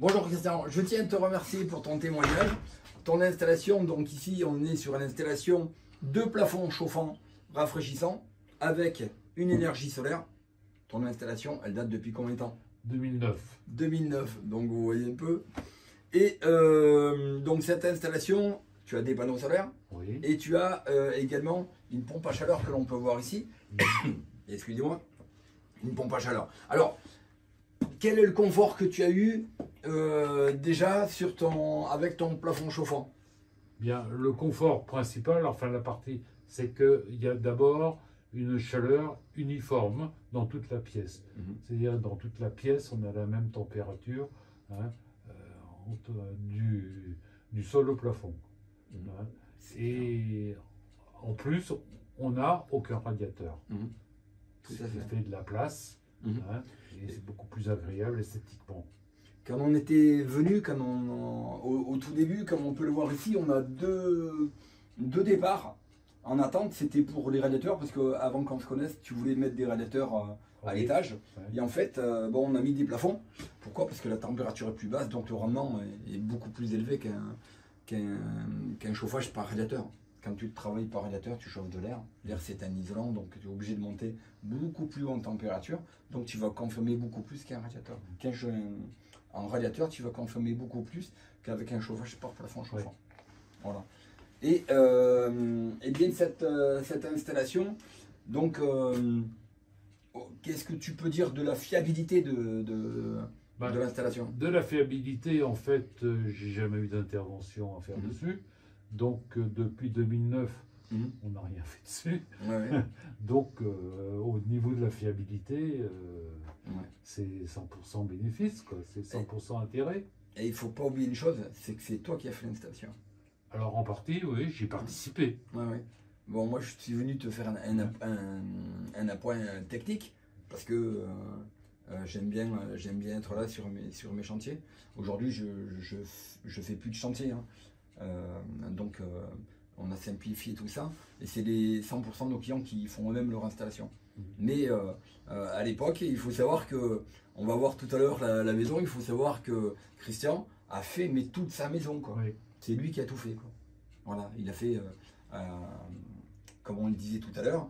Bonjour Christian, je tiens à te remercier pour ton témoignage. Ton installation, donc ici on est sur une installation de plafond chauffant rafraîchissant avec une énergie solaire. Ton installation, elle date depuis combien de temps? 2009. 2009, donc vous voyez un peu. Et donc cette installation, tu as des panneaux solaires, Oui. et tu as également une pompe à chaleur que l'on peut voir ici. Excusez-moi, une pompe à chaleur. Alors, quel est le confort que tu as eu déjà sur avec ton plafond chauffant? Bien, le confort principal, enfin la partie, c'est qu'il y a d'abord une chaleur uniforme dans toute la pièce. C'est-à-dire dans toute la pièce, on a la même température hein, du sol au plafond. Hein. Et en plus, on n'a aucun radiateur. Tout à Ça fait. fait de la place hein, et c'est beaucoup plus agréable esthétiquement. Quand on était venu, au tout début, comme on peut le voir ici, on a deux départs en attente. C'était pour les radiateurs, parce qu'avant qu'on se connaisse, tu voulais mettre des radiateurs à Oui. l'étage. Ouais. Et en fait, bon, on a mis des plafonds. Pourquoi? Parce que la température est plus basse, donc le rendement est beaucoup plus élevé qu'un chauffage par radiateur. Quand tu travailles par radiateur, tu chauffes de l'air. L'air, c'est un isolant, donc tu es obligé de monter beaucoup plus haut en température. Donc tu vas consommer beaucoup plus qu'un radiateur. En radiateur, tu vas consommer beaucoup plus qu'avec un chauffage par plafond chauffant. Ouais. Voilà. Et bien cette installation, donc qu'est-ce que tu peux dire de la fiabilité de l'installation? De la fiabilité, en fait, j'ai jamais eu d'intervention à faire dessus. Donc depuis 2009, on n'a rien fait dessus. Ouais. Donc au niveau de la fiabilité, c'est 100% bénéfice, quoi. C'est 100% intérêt. Et il ne faut pas oublier une chose, c'est que c'est toi qui as fait l'installation. Alors en partie, oui, j'ai participé. Ouais. Bon, moi je suis venu te faire un appoint technique parce que j'aime bien être là sur mes chantiers. Aujourd'hui, je fais plus de chantier. Donc on a simplifié tout ça et c'est les 100% de nos clients qui font eux-mêmes leur installation. Mais à l'époque, il faut savoir que, on va voir tout à l'heure la maison, il faut savoir que Christian a fait toute sa maison, quoi. Oui. C'est lui qui a tout fait, quoi. Voilà, il a fait, comme on le disait tout à l'heure,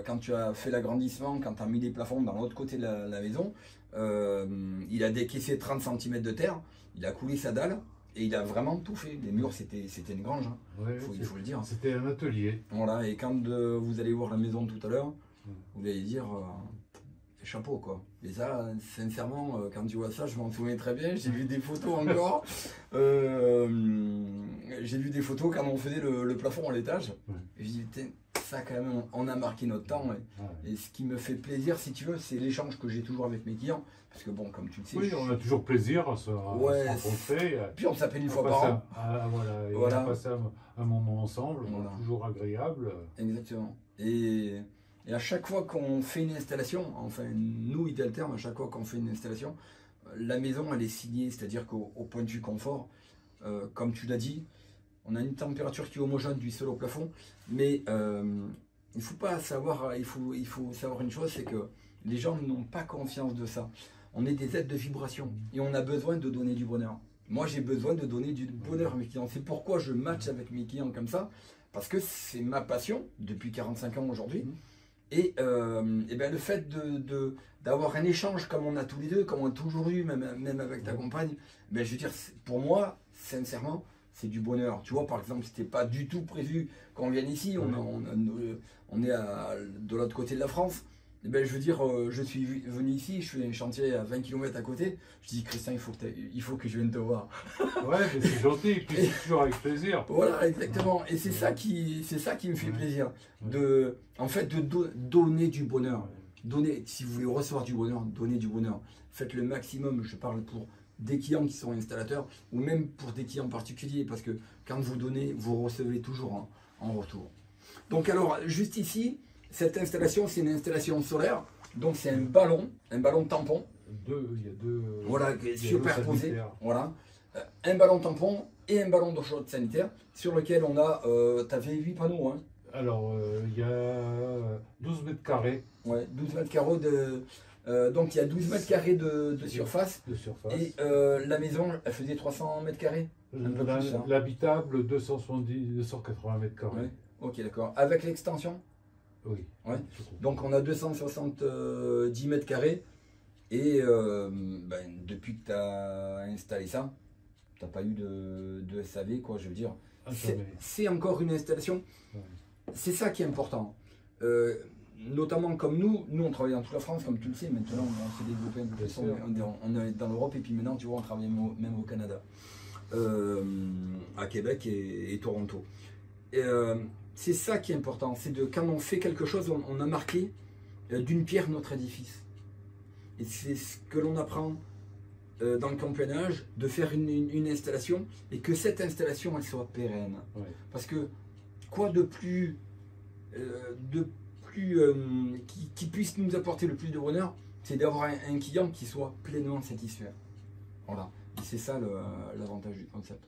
quand tu as fait l'agrandissement, quand tu as mis les plafonds dans l'autre côté de la maison, il a décaissé 30 cm de terre, il a coulé sa dalle. Et il a vraiment tout fait. Les murs, c'était une grange, hein. Ouais, il faut le dire. C'était un atelier. Voilà, et quand vous allez voir la maison tout à l'heure, vous allez dire chapeau, quoi. Et ça, sincèrement, quand tu vois ça, je m'en souviens très bien. J'ai vu des photos encore. J'ai vu des photos quand on faisait le plafond à l'étage. Et je dis, ça, quand même, on a marqué notre temps. Et ce qui me fait plaisir, si tu veux, c'est l'échange que j'ai toujours avec mes clients. Parce que bon, comme tu le sais. Oui, on a toujours plaisir à se rencontrer. Puis on s'appelle une fois par an. Voilà, on a passé un moment ensemble, toujours agréable. Exactement. Et à chaque fois qu'on fait une installation, enfin nous, Italtherm, à chaque fois qu'on fait une installation, la maison elle est signée, c'est-à-dire qu'au point de vue confort, comme tu l'as dit, on a une température qui est homogène du sol au plafond, mais il faut savoir une chose, c'est que les gens n'ont pas conscience de ça. On est des êtres de vibration et on a besoin de donner du bonheur. Moi, j'ai besoin de donner du bonheur à mes clients. C'est pourquoi je match avec mes clients comme ça, parce que c'est ma passion depuis 45 ans aujourd'hui. Et ben, le fait d'avoir un échange comme on a tous les deux, comme on a toujours eu, même avec ta compagne, ben, je veux dire, pour moi, sincèrement, c'est du bonheur. Tu vois, par exemple, c'était pas du tout prévu qu'on vienne ici. On est de l'autre côté de la France. Et ben, je veux dire, je suis venu ici, je fais un chantier à 20 km à côté. Je dis, Christian, il faut que je vienne te voir. Ouais, mais c'est gentil, et puis c'est toujours avec plaisir. Voilà, exactement. Et c'est ça qui me fait plaisir. En fait, de donner du bonheur. Si vous voulez recevoir du bonheur, donnez du bonheur. Faites le maximum, je parle pour des clients qui sont installateurs, ou même pour des clients particuliers, parce que quand vous donnez, vous recevez toujours en retour. Donc alors, juste ici, cette installation, c'est une installation solaire, donc c'est un ballon tampon. Il y a deux. Voilà, superposé. Voilà. Un ballon tampon et un ballon d'eau chaude sanitaire, sur lequel on a, tu avais 8 panneaux. Hein. Alors, il y a 12 mètres carrés. Ouais, 12 mètres carreaux Donc il y a 12 mètres carrés de surface. De surface. Et la maison, elle faisait 300 mètres carrés. L'habitable, 270, 280 mètres carrés. Ouais. Ok, d'accord. Avec l'extension? Oui. Ouais. Donc on a 270 mètres carrés. Et depuis que tu as installé ça, tu n'as pas eu de SAV, quoi, je veux dire. C'est encore une installation. Ouais. C'est ça qui est important. Notamment comme nous on travaille dans toute la France, comme tu le sais, maintenant on s'est développé un peu plus, on est dans l'Europe et puis maintenant tu vois on travaille même au Canada, à Québec et Toronto. C'est ça qui est important, c'est de quand on fait quelque chose, on a marqué d'une pierre notre édifice. Et c'est ce que l'on apprend dans le campénage, de faire une installation et que cette installation elle soit pérenne. Ouais. Parce que quoi de plus qui puisse nous apporter le plus de bonheur, c'est d'avoir un client qui soit pleinement satisfait. Voilà. Et c'est ça l'avantage du concept.